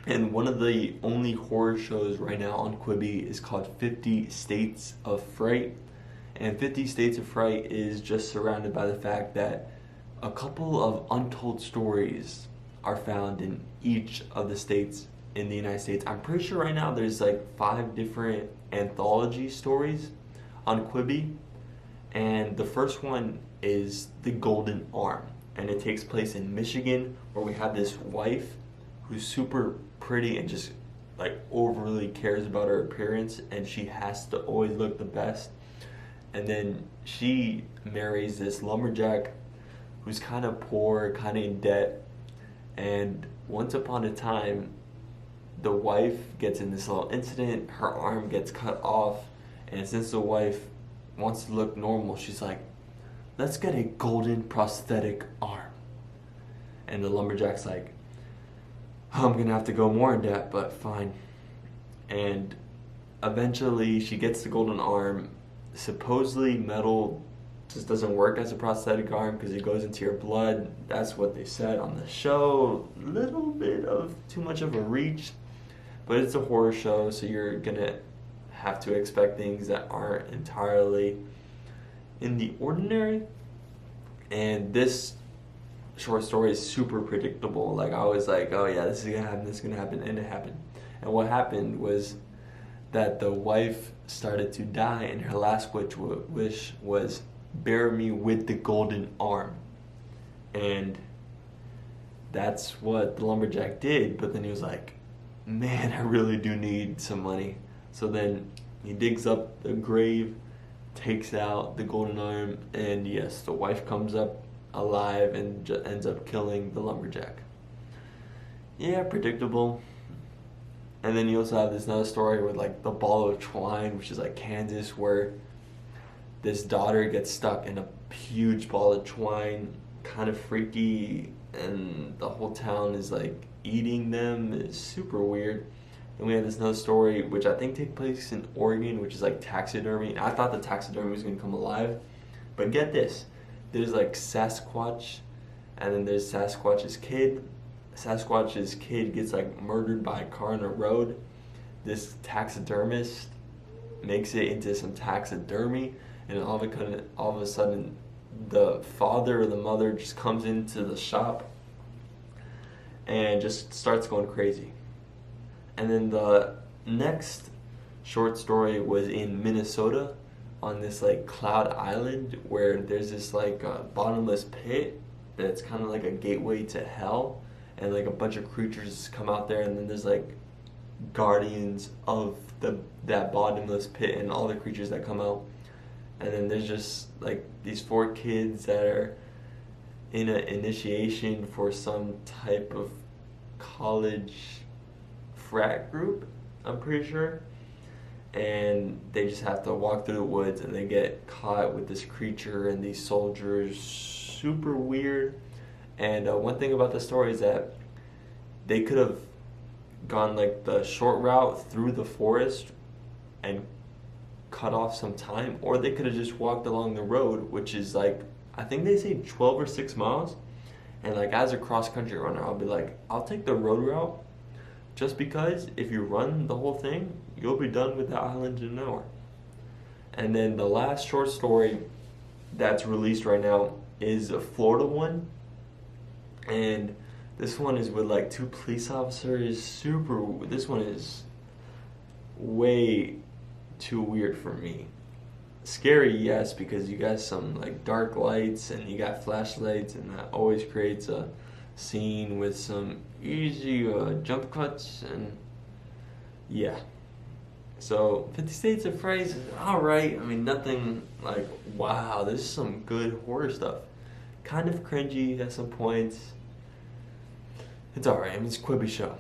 And one of the only horror shows right now on Quibi is called 50 States of Fright. And 50 States of Fright is just surrounded by the fact that a couple of untold stories are found in each of the states in the United States. I'm pretty sure right now there's like 5 different anthology stories on Quibi. And the first one is The Golden Arm. And it takes place in Michigan, where we have this wife who's super pretty and just like overly cares about her appearance, and she has to always look the best. And then she marries this lumberjack who's kind of poor, kind of in debt. And once upon a time, the wife gets in this little incident, her arm gets cut off, and since the wife wants to look normal, she's like, let's get a golden prosthetic arm. And the lumberjack's like, I'm gonna have to go more in debt, but fine. And eventually she gets the golden arm. Supposedly metal just doesn't work as a prosthetic arm because it goes into your blood. That's what they said on the show. A little bit of too much of a reach, but it's a horror show, so you're gonna have to expect things that aren't entirely in the ordinary. And this short story is super predictable. Like, I was like, oh yeah, this is gonna happen, this is gonna happen, and it happened. And what happened was that the wife started to die, and her last wish was, bury me with the golden arm. And that's what the lumberjack did, but then he was like, man, I really do need some money. So then he digs up the grave, takes out the golden arm, and yes, the wife comes up alive and ends up killing the lumberjack. Yeah, predictable. And then you also have this another story with like the ball of twine, which is like Kansas, where this daughter gets stuck in a huge ball of twine, kind of freaky, and the whole town is like eating them. It's super weird. And we have this another story, which I think takes place in Oregon, which is like taxidermy. And I thought the taxidermy was gonna come alive, but get this: there's like Sasquatch, and then there's Sasquatch's kid. Sasquatch's kid gets like murdered by a car on a road. This taxidermist makes it into some taxidermy, and all of a sudden, the father or the mother just comes into the shop and just starts going crazy. And then the next short story was in Minnesota, on this like cloud island where there's this like bottomless pit that's kind of like a gateway to hell, and like a bunch of creatures come out there, and then there's like guardians of that bottomless pit and all the creatures that come out. And then there's just like these 4 kids that are in an initiation for some type of college frat group, I'm pretty sure. And they just have to walk through the woods, and they get caught with this creature and these soldiers. Super weird. And one thing about the story is that they could have gone like the short route through the forest and cut off some time, or they could have just walked along the road, which is like, I think they say 12 or 6 miles. And like, as a cross country runner, I'll be like, I'll take the road route, just because if you run the whole thing, you'll be done with the island in an hour. And then the last short story that's released right now is a Florida one. And this one is with like 2 police officers. This one is way too weird for me. Scary, yes, because you got some like dark lights and you got flashlights, and that always creates a scene with some easy jump cuts, and yeah. So 50 States of Fright is alright. I mean, nothing like, wow, this is some good horror stuff. Kind of cringy at some points. It's alright. I mean, it's a Quibi show.